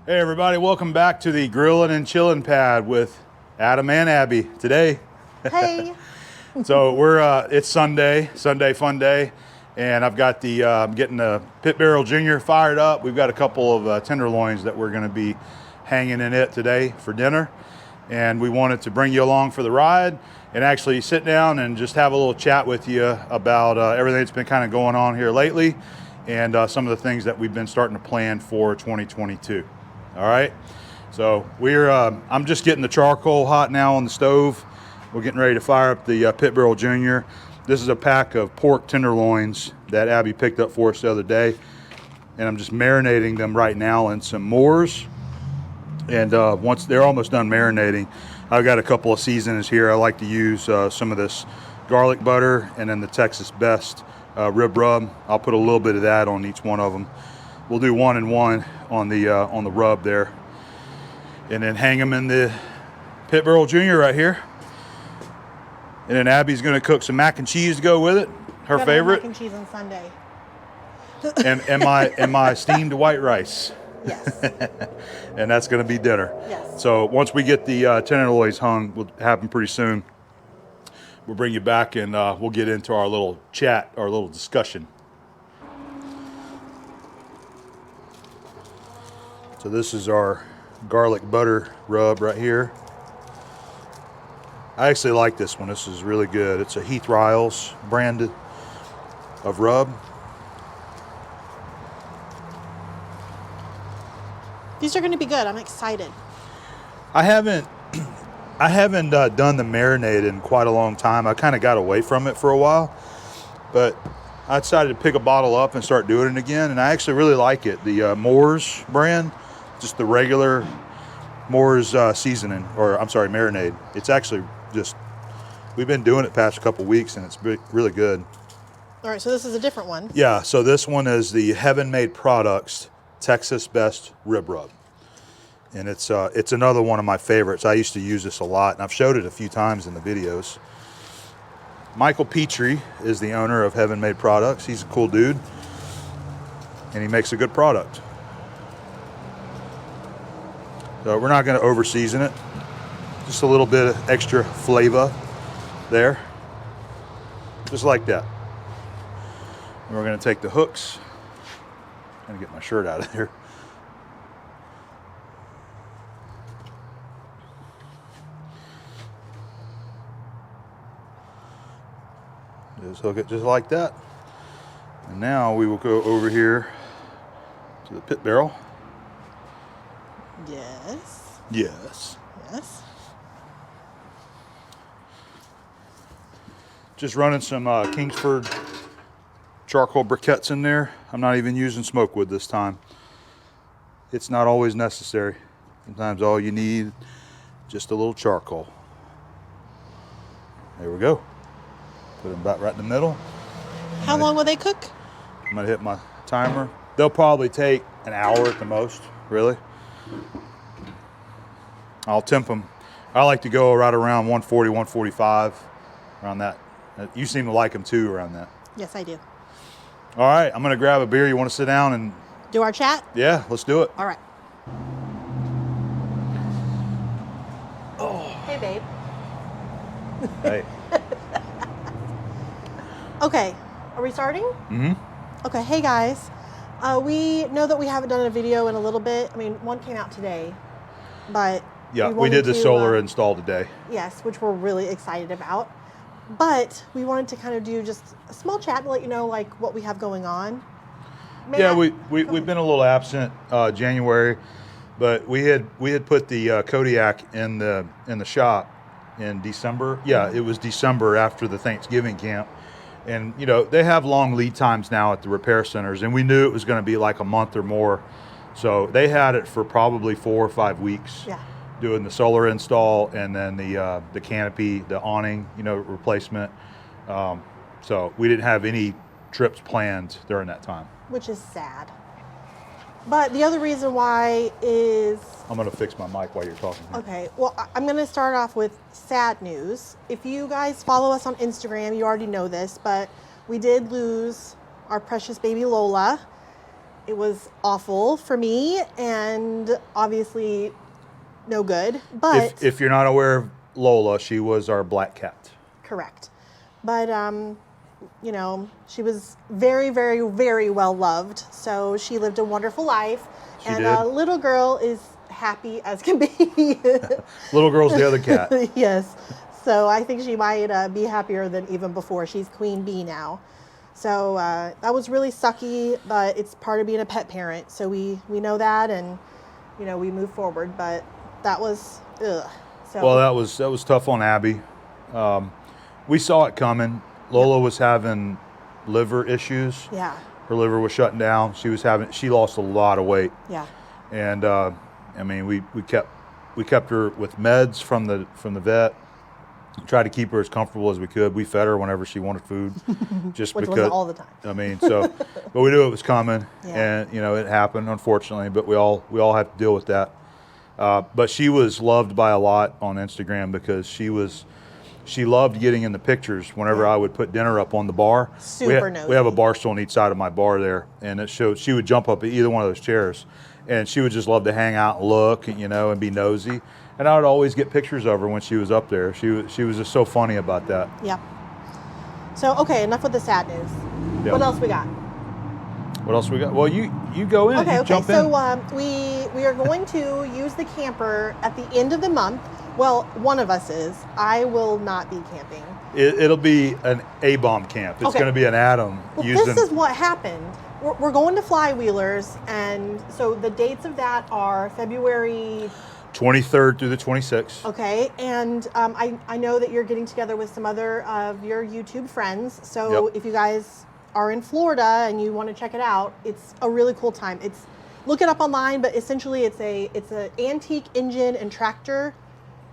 Hey everybody, welcome back to the Grillin' and Chillin' Pad with Adam and Abby today. Hey. So it's Sunday fun day, and I've got I'm getting the Pit Barrel Junior fired up. We've got a couple of tenderloins that we're gonna be hanging in it today for dinner, and we wanted to bring you along for the ride and actually sit down and just have a little chat with you about everything that's been kind of going on here lately, and some of the things that we've been starting to plan for 2022. All right, so I'm just getting the charcoal hot now on the stove. We're getting ready to fire up the Pit Barrel Junior. This is a pack of pork tenderloins that Abby picked up for us the other day, and I'm just marinating them right now in some Moors. And once they're almost done marinating, I've got a couple of seasonings here. I like to use some of this garlic butter and then the Texas Best rib rub. I'll put a little bit of that on each one of them. We'll do 1 and 1 on the rub there, and then hang them in the Pit Barrel Junior right here. And then Abby's going to cook some mac and cheese to go with it, her favorite. Mac and cheese on Sunday. and my steamed white rice. Yes. And that's going to be dinner. Yes. So once we get the tenderloins hung, will happen pretty soon. We'll bring you back and we'll get into our little chat, our little discussion. So this is our garlic butter rub right here. I actually like this one. This is really good. It's a Heath Riles brand of rub. These are going to be good. I'm excited. I haven't done the marinade in quite a long time. I kind of got away from it for a while, but I decided to pick a bottle up and start doing it again, and I actually really like it. The Moors brand, just the regular Moors seasoning, or I'm sorry, marinade. It's actually just, we've been doing it past couple weeks, and it's really good. All right, so this is a different one. Yeah, so this one is the Heaven Made Products Texas Best Rib Rub. And it's another one of my favorites. I used to use this a lot, and I've showed it a few times in the videos. Michael Petrie is the owner of Heaven Made Products. He's a cool dude, and he makes a good product. So we're not going to over season it. Just a little bit of extra flavor there. Just like that. And we're going to take the hooks. I'm going to get my shirt out of here. Just hook it just like that. And now we will go over here to the pit barrel. Yes. Yes. Yes. Just running some Kingsford charcoal briquettes in there. I'm not even using smoke wood this time. It's not always necessary. Sometimes all you need, just a little charcoal. There we go. Put them about right in the middle. How long will they cook? I'm gonna hit my timer. They'll probably take an hour at the most, really. I'll temp them. I like to go right around 140, 145, around that. You seem to like them too, around that. Yes, I do. All right, I'm gonna grab a beer. You wanna sit down and... Do our chat? Yeah, let's do it. All right. Oh. Hey, babe. Hey. Okay, are we starting? Mm-hmm. Okay, hey guys. We know that we haven't done a video in a little bit. I mean, one came out today, but... Yeah, we did the solar install today. Yes, which we're really excited about. But we wanted to kind of do just a small chat to let you know like what we have going on. We've been a little absent January, but we had put the Kodiak in the shop in December. Yeah, it was December after the Thanksgiving camp. And you know, they have long lead times now at the repair centers, and we knew it was going to be like a month or more. So they had it for probably 4 or 5 weeks. Yeah. Doing the solar install and then the canopy, the awning, replacement. So we didn't have any trips planned during that time. Which is sad. But the other reason why is... I'm going to fix my mic while you're talking. Okay, well, I'm going to start off with sad news. If you guys follow us on Instagram, you already know this, but we did lose our precious baby Lola. It was awful for me, and obviously no good. But If you're not aware of Lola, she was our black cat. correct. But you know, she was very, very, very well loved. So she lived a wonderful life, She and did. little girl is happy as can be. Little girl's the other cat. Yes. So I think she might be happier than even before. She's queen bee now. So that was really sucky, but it's part of being a pet parent. So we know that, and you know, we move forward. But that was ugh. So Well, that was tough on Abby. We saw it coming. Lola was having liver issues. yeah, Her liver was shutting down. She lost a lot of weight. yeah, And I mean, we kept her with meds from the vet. Tried to keep her as comfortable as we could. We fed her whenever she wanted food, just which because. wasn't all the time. I mean, so, but we knew it was coming, Yeah. and you know it happened, unfortunately. But we all have to deal with that. But she was loved by a lot on Instagram because she loved getting in the pictures whenever I would put dinner up on the bar. Super We have a nosy. bar stool on each side of my bar there, and it showed she would jump up at either one of those chairs, and she would just love to hang out and look, you know, and be nosy. And I would always get pictures of her when she was up there. She was just so funny about that. Yeah. So okay, enough with the sad news. Yeah. What else we got? What else we got? Well, you go in. Okay, you okay. jump So in. we are going to use the camper at the end of the month. Well, one of us is. I will not be camping. It'll be an Abom camp. It's Okay. going to be an Atom Well, using. this is what happened. We're going to Flywheelers, and so the dates of that are February. 23rd through the 26th. Okay, and I know that you're getting together with some other of your YouTube friends. So Yep. if you guys are in Florida and you want to check it out, it's a really cool time. Look it up online, but essentially it's an antique engine and tractor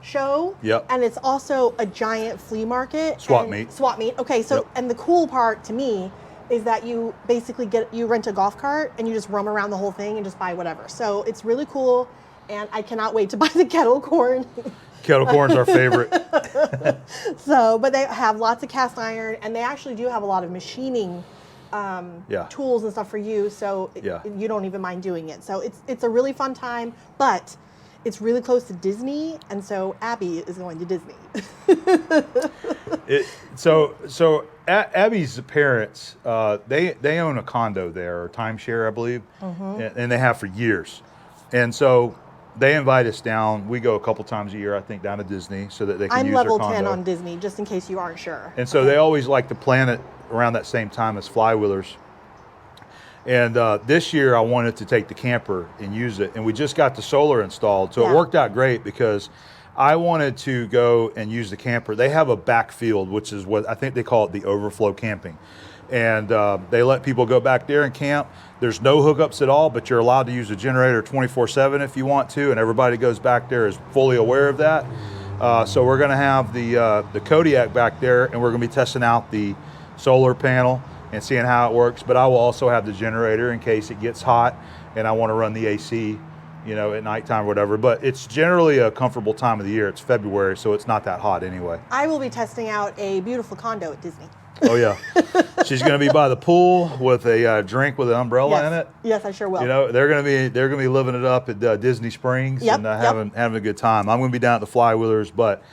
show. Yep. And it's also a giant flea market. Swap and- meet. Swap meet. Okay, so Yep. and the cool part to me is that you basically you rent a golf cart and you just roam around the whole thing and just buy whatever. So it's really cool. And I cannot wait to buy the kettle corn. Kettle corn's our favorite. So, but they have lots of cast iron, and they actually do have a lot of machining Yeah. tools and stuff for you. So Yeah. you don't even mind doing it. So it's a really fun time, but it's really close to Disney, and so Abby is going to Disney. So Abby's parents, they own a condo there, or timeshare, I believe, Mm-hmm. and they have for years. And so they invite us down. We go a couple times a year, I think, down to Disney so that they can I'm use level their 10 condo. on Disney, just in case you aren't sure. And so they always like to plan it around that same time as Flywheelers. And this year I wanted to take the camper and use it. And we just got the solar installed. So Yeah. it worked out great because I wanted to go and use the camper. They have a backfield, which is what I think they call it the overflow camping. And they let people go back there and camp. There's no hookups at all, but you're allowed to use a generator 24/7 if you want to. And everybody that goes back there is fully aware of that. So we're going to have the Kodiak back there, and we're going to be testing out the solar panel and seeing how it works. But I will also have the generator in case it gets hot and I want to run the AC, you know, at nighttime or whatever. But it's generally a comfortable time of the year. It's February, so it's not that hot anyway. I will be testing out a beautiful condo at Disney. Oh yeah, she's going to be by the pool with a drink with an umbrella in it. Yes, I sure will. You know, they're going to be living it up at Disney Springs Yep, and yep. having a good time. I'm going to be down at the Flywheelers, but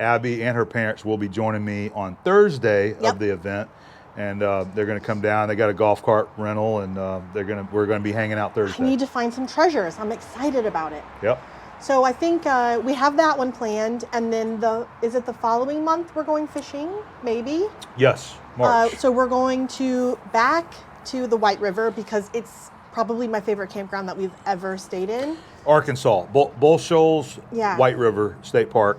Abby and her parents will be joining me on Thursday Yep. of the event, and they're going to come down. They got a golf cart rental, and we're going to be hanging out Thursday. I need to find some treasures. I'm excited about it. Yep. So I think we have that one planned, and then is it the following month we're going fishing? Maybe. Yes. March. So we're going back to the White River because it's probably my favorite campground that we've ever stayed in. Arkansas, Bull Shoals, Yeah. White River State Park.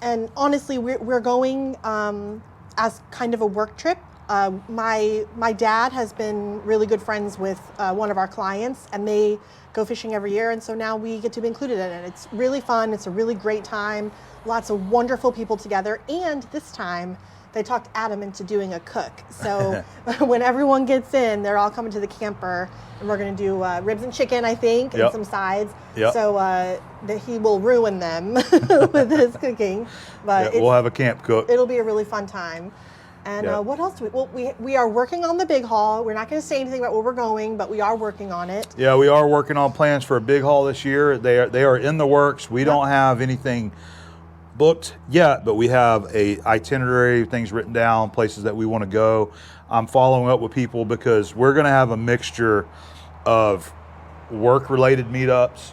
And honestly, we're going as kind of a work trip. My dad has been really good friends with one of our clients, and they go fishing every year, and so now we get to be included in it. It's really fun. It's a really great time. Lots of wonderful people together, and this time they talked Adam into doing a cook. So when everyone gets in, they're all coming to the camper, and we're going to do ribs and chicken, I think, and Yep. some sides. Yep. So that he will ruin them with his cooking, but Yeah, we'll have a camp cook. it'll be a really fun time. And Yeah. what else? We are working on the big haul. We're not going to say anything about where we're going, but we are working on it. Yeah, we are working on plans for a big haul this year. They are in the works. We don't have anything booked yet, but we have a itinerary, things written down, places that we want to go. I'm following up with people because we're going to have a mixture of work-related meetups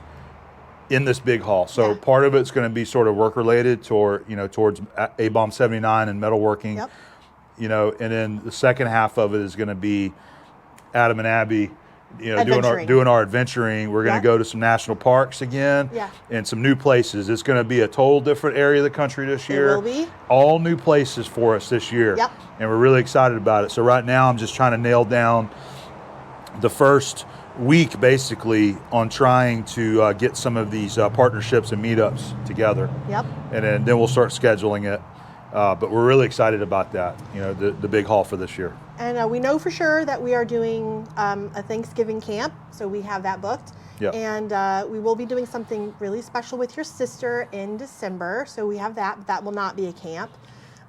in this big haul. So part of it's going to be sort of work-related towards Abom 79 and metalworking. Yep. And then the second half of it is going to be Adam and Abby, Adventuring. doing our adventuring. We're going to go to some national parks again, and some new places. It's going to be a total different area of the country this year. It will be. All new places for us this year. Yep. And we're really excited about it. So right now I'm just trying to nail down the first week basically on trying to get some of these partnerships and meetups together. Yep. And then we'll start scheduling it. But we're really excited about that, the big haul for this year. And we know for sure that we are doing a Thanksgiving camp, so we have that booked. Yep. And we will be doing something really special with your sister in December, so we have that. That will not be a camp,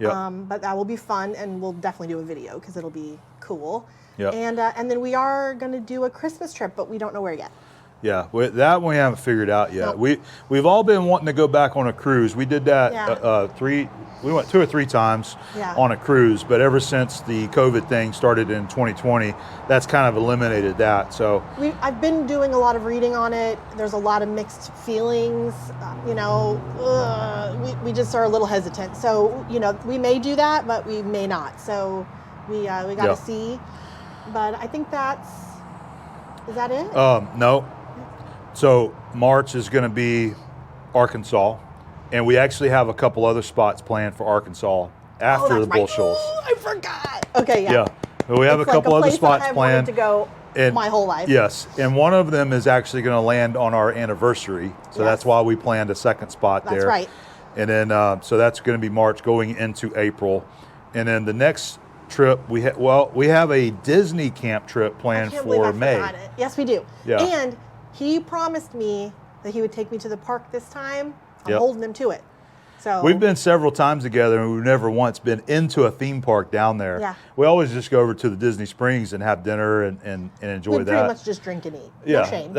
Yep. But that will be fun, and we'll definitely do a video because it'll be cool. Yep. And then we are going to do a Christmas trip, but we don't know where yet. Yeah, that one we haven't figured out yet. Nope. We've all been wanting to go back on a cruise. We did that we went 2 or 3 times on a cruise, but ever since the COVID thing started in 2020, that's kind of eliminated that. So I've been doing a lot of reading on it. There's a lot of mixed feelings. We just are a little hesitant. So we may do that, but we may not. So we got to see. But I think is that it? No. So March is going to be Arkansas, and we actually have a couple other spots planned for Arkansas after the Bull Shoals. Oh, I forgot. Okay, yeah. Yeah, but we have a couple other spots I've planned. wanted to go my whole life. Yes, and one of them is actually going to land on our anniversary, so that's why we planned a second spot there. That's right. And then so that's going to be March going into April, and then the next trip we have a Disney camp trip planned for May. Forgot it. Yes, we do. Yeah. And he promised me that he would take me to the park this time. I'm holding him to it. So We've been several times together, and we've never once been into a theme park down there. Yeah. We always just go over to the Disney Springs and have dinner and enjoy we that. pretty much just drink and eat. Yeah, No shame.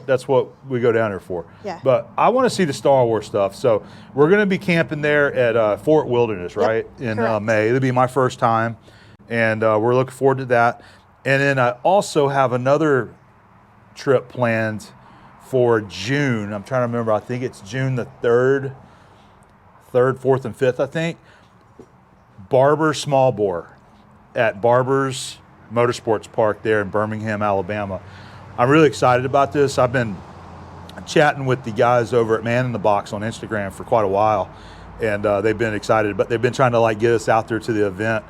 that's what we go down there for. Yeah. But I want to see the Star Wars stuff, so we're going to be camping there at Fort Wilderness, right, in May. It'll be my first time, and we're looking forward to that. And then I also have another trip planned for June. I'm trying to remember. I think it's June the 3rd, 4th, and 5th, I think. Barber Small Bore at Barber's Motorsports Park there in Birmingham, Alabama. I'm really excited about this. I've been chatting with the guys over at Man in the Box on Instagram for quite a while, and they've been excited, but they've been trying to get us out there to the event.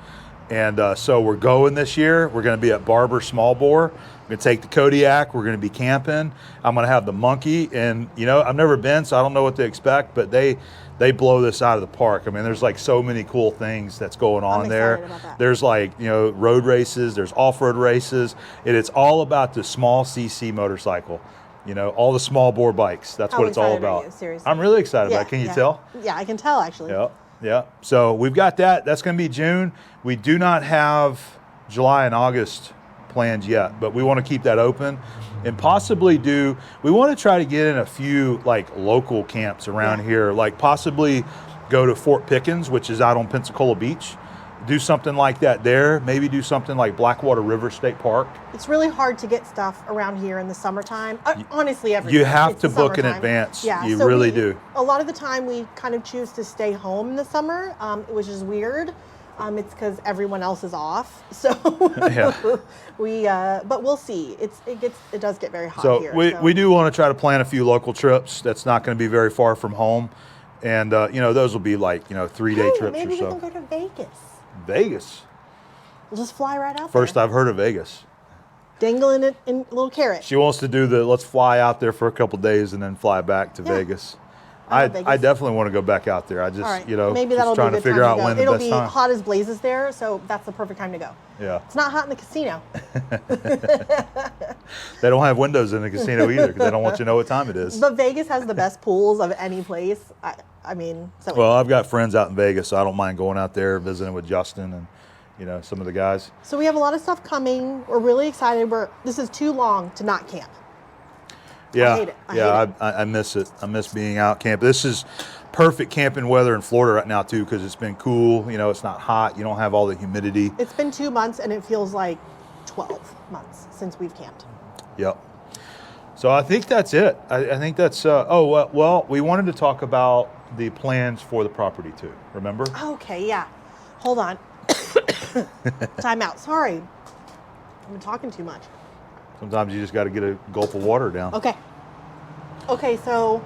And so we're going this year. We're going to be at Barber Small Bore. We're going to take the Kodiak. We're going to be camping. I'm going to have the monkey. And, I've never been, so I don't know what to expect, but they blow this out of the park. I mean, there's so many cool things that's going on there. About that. There's road races. There's off-road races. It's all about the small CC motorcycle. All the small bore bikes. That's what it's all about. Are you? Seriously. I'm really excited about it. Can you tell? Yeah, I can tell actually. Yeah. So we've got that. That's going to be June. We do not have July and August planned yet, but we want to keep that open and possibly we want to try to get in a few local camps around here, possibly go to Fort Pickens, which is out on Pensacola Beach. Do something like that there. Maybe do something like Blackwater River State Park. It's really hard to get stuff around here in the summertime. Honestly, everywhere. You have to It's book in summertime. advance. Yeah, You so really do. A lot of the time we kind of choose to stay home in the summer, which is weird. It's because everyone else is off. So but we'll see. It does get very hot here. So we do want to try to plan a few local trips. That's not going to be very far from home. And those will be 3-day trips maybe or so. we can go to Vegas. Vegas. We'll just fly right out First there. I've heard of Vegas. Dangling it in a little carrot. She wants to do let's fly out there for a couple days and then fly back to Vegas. love I Vegas. definitely want to go back out there. I just, All right. just Maybe that'll trying be to a good figure time out to go. when the It'll best be time. hot as blazes there, so that's the perfect time to go. Yeah. It's not hot in the casino. They don't have windows in the casino either because they don't want you to know what time it is. But Vegas has the best pools of any place. I mean, so Well, I've got friends out in Vegas, so I don't mind going out there, visiting with Justin and, some of the guys. So we have a lot of stuff coming. We're really excited. This is too long to not camp. Yeah, I hate it. I miss it. I miss being out camping. This is perfect camping weather in Florida right now too, because it's been cool. It's not hot. You don't have all the humidity. It's been 2 months, and it feels like 12 months since we've camped. Yep. So I think that's it. I think that's. Well, we wanted to talk about the plans for the property too. Remember? Okay, yeah. Hold on. Time out. Sorry. I've been talking too much. Sometimes you just got to get a gulp of water down. Okay, so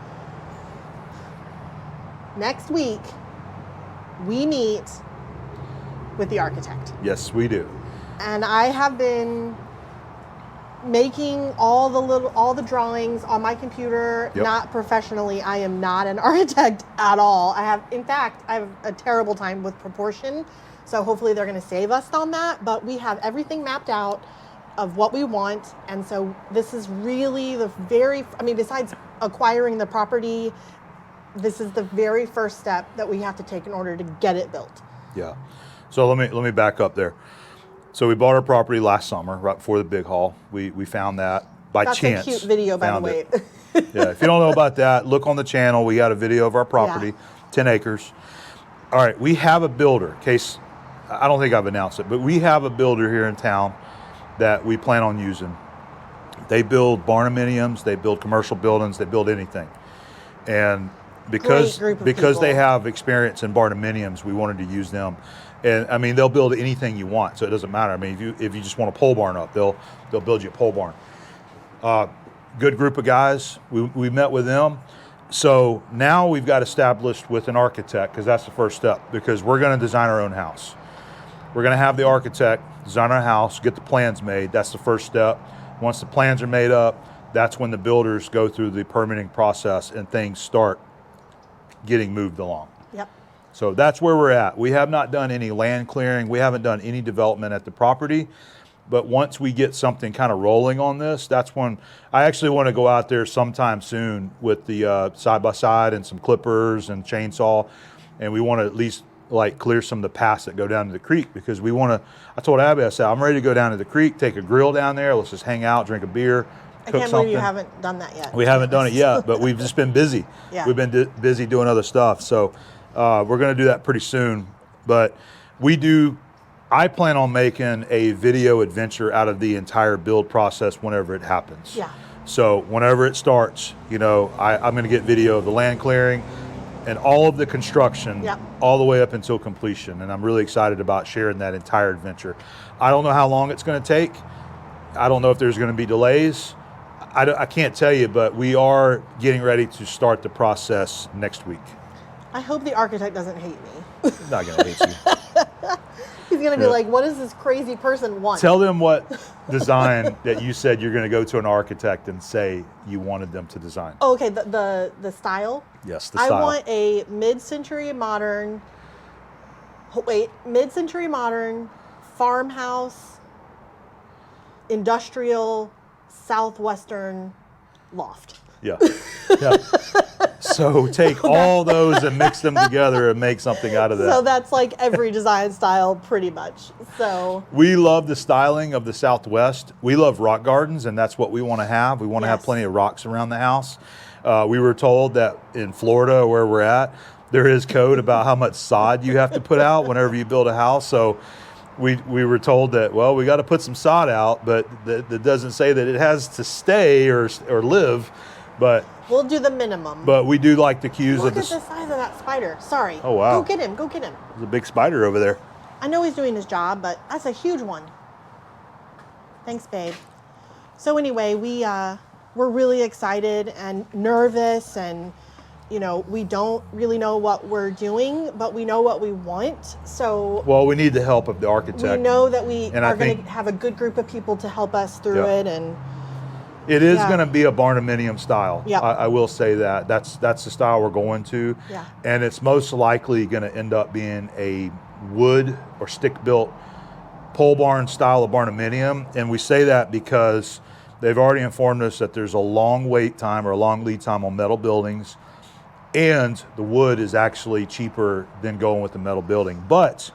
next week we meet with the architect. Yes, we do. And I have been making all the drawings on my computer, Yep. not professionally. I am not an architect at all. I have a terrible time with proportion. So hopefully they're going to save us on that, but we have everything mapped out of what we want. And so this is really besides acquiring the property, this is the very first step that we have to take in order to get it built. Yeah. So let me back up there. So we bought our property last summer, right before the big haul. We found that by chance. That's a cute video, by the Found way. it. Yeah. If you don't know about that, look on the channel. We got a video of our property, Yeah. 10 acres. All right. We have a builder. In case I don't think I've announced it, but we have a builder here in town that we plan on using. They build barnuminiums, they build commercial buildings, they build anything. And because Great group of they people. have experience in barnuminiums, we wanted to use them. And I mean, they'll build anything you want, so it doesn't matter. I mean, if you just want a pole barn up, they'll build you a pole barn. Good group of guys. We met with them. So now we've got established with an architect, because that's the first step, because we're going to design our own house. We're going to have the architect design our house, get the plans made. That's the first step. Once the plans are made up, that's when the builders go through the permitting process and things start getting moved along. Yep. So that's where we're at. We have not done any land clearing. We haven't done any development at the property. But once we get something kind of rolling on this, that's when I actually want to go out there sometime soon with the side-by-side and some clippers and chainsaw. And we want to at least clear some of the paths that go down to the creek, because we want to, I told Abby, I said, I'm ready to go down to the creek, take a grill down there. Let's just hang out, drink a beer, I cook can't something. believe you haven't done that yet. We haven't done it yet, but we've just been busy. Yeah. We've been busy doing other stuff. So we're going to do that pretty soon. But I plan on making a video adventure out of the entire build process whenever it happens. Yeah. So whenever it starts, I'm going to get video of the land clearing and all of the construction, Yep. all the way up until completion. And I'm really excited about sharing that entire adventure. I don't know how long it's going to take. I don't know if there's going to be delays. I can't tell you, but we are getting ready to start the process next week. I hope the architect doesn't hate me. I'm not going to hate you. He's going to be like, what does this crazy person want? Tell them what design that you said you're going to go to an architect and say you wanted them to design. Oh, okay, the style? Yes, the style. I want a mid-century modern farmhouse, industrial, southwestern loft. Yeah. Yeah. So take all those and mix them together and make something out of that. So that's like every design style pretty much. So we love the styling of the Southwest. We love rock gardens, and that's what we want to have. We want to have Yes. plenty of rocks around the house. We were told that in Florida, where we're at, there is code about how much sod you have to put out whenever you build a house. So we were told that, well, we got to put some sod out, but that doesn't say that it has to stay or live. But we'll do the minimum. But we do like the cues Look of the. at the size of that spider. Sorry. Oh, wow. Go get him. Go get him. There's a big spider over there. I know he's doing his job, but that's a huge one. Thanks, babe. So anyway, we're really excited and nervous, and we don't really know what we're doing, but we know what we want. So Well, we need the help of the architect. we know that we And I are going think- to have a good group of people to help us through Yeah. it, and It is Yeah. going to be a barnuminium style. Yep. I will say that. That's the style we're going to. Yeah. And it's most likely going to end up being a wood or stick-built pole barn style of barnuminium. And we say that because they've already informed us that there's a long wait time or a long lead time on metal buildings. And the wood is actually cheaper than going with the metal building. But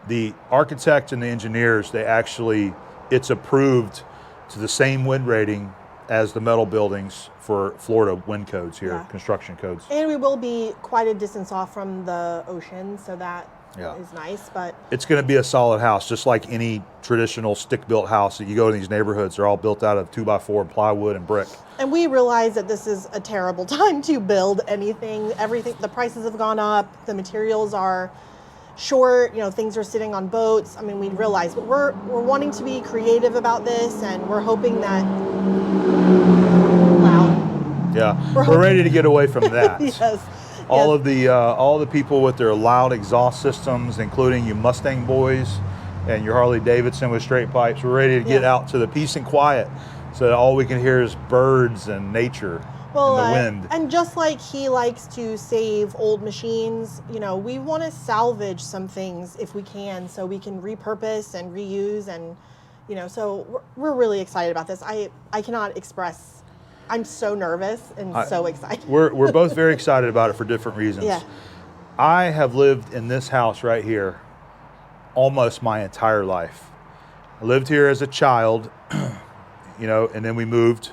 the architect and the engineers, it's approved to the same wind rating as the metal buildings for Florida wind codes here, Yeah. construction codes. And we will be quite a distance off from the ocean, so that is nice. But It's going to be a solid house, just like any traditional stick-built house that you go to these neighborhoods. They're all built out of 2x4 plywood and brick. and we realize that this is a terrible time to build anything. Everything, the prices have gone up. The materials are short. Things are sitting on boats. I mean, we realize, but we're wanting to be creative about this, and we're hoping that. Loud. Yeah, We're we're ready to get away from that. Yes. All Yes. of the people with their loud exhaust systems, including you Mustang boys and your Harley Davidson with straight pipes, we're ready to get Yeah. out to the peace and quiet, so that all we can hear is birds and nature Well, and the wind. and just like he likes to save old machines, we want to salvage some things if we can, so we can repurpose and reuse, and so we're really excited about this. I cannot express. I'm so nervous and so excited. We're both very excited about it for different reasons. Yeah. I have lived in this house right here almost my entire life. I lived here as a child, and then we moved,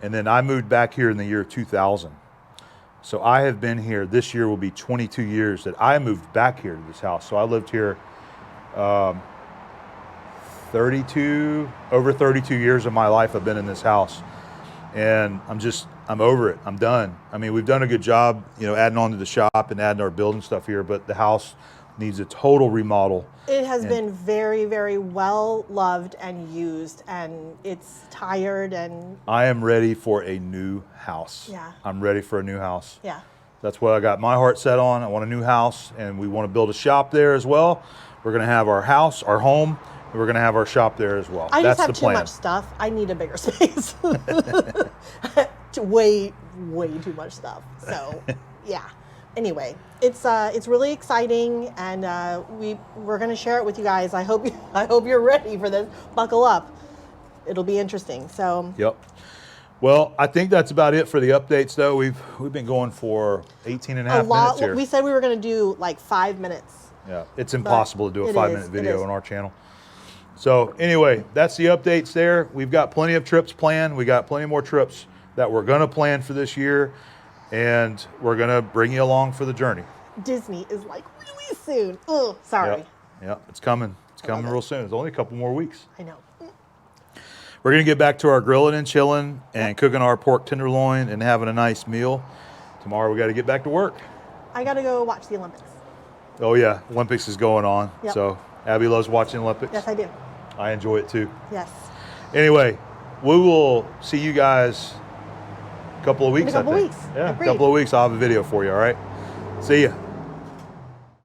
and then I moved back here in the year 2000. So I have been here. This year will be 22 years that I moved back here to this house. So I lived here over 32 years of my life I've been in this house. And I'm over it. I'm done. I mean, we've done a good job, adding on to the shop and adding our building stuff here, but the house needs a total remodel. It has been very, very well loved and used, and it's tired, and I am ready for a new house. Yeah. I'm ready for a new house. yeah. That's what I got my heart set on. I want a new house, and we want to build a shop there as well. We're going to have our house, our home, and we're going to have our shop there as well. I That's just have the too plan. much stuff. I need a bigger space. way too much stuff. So, yeah. Anyway, it's really exciting, and we're going to share it with you guys. I hope you're ready for this. Buckle up. It'll be interesting. So, Yep. Well, I think that's about it for the updates, though. We've been going for 18 and a half minutes here. We said we were going to do like 5 minutes. Yeah, it's impossible to do a it 5-minute is, it video is. on our channel. So anyway, that's the updates there. We've got plenty of trips planned. We got plenty more trips that we're going to plan for this year, and we're going to bring you along for the journey. Disney is like really soon. Oh, sorry. Yep, it's coming. It's coming real soon. It's only a couple more weeks. I know. We're going to get back to our grilling and chilling and cooking our pork tenderloin and having a nice meal. Tomorrow we got to get back to work. I got to go watch the Olympics. Oh yeah, Olympics is going on. Yep. So Abby loves watching Olympics. Yes, I do. I enjoy it too. Yes. Anyway, we will see you guys a couple of weeks, In a couple I think. weeks. Yeah, Agreed. a couple of weeks. I'll have a video for you, all right? See ya.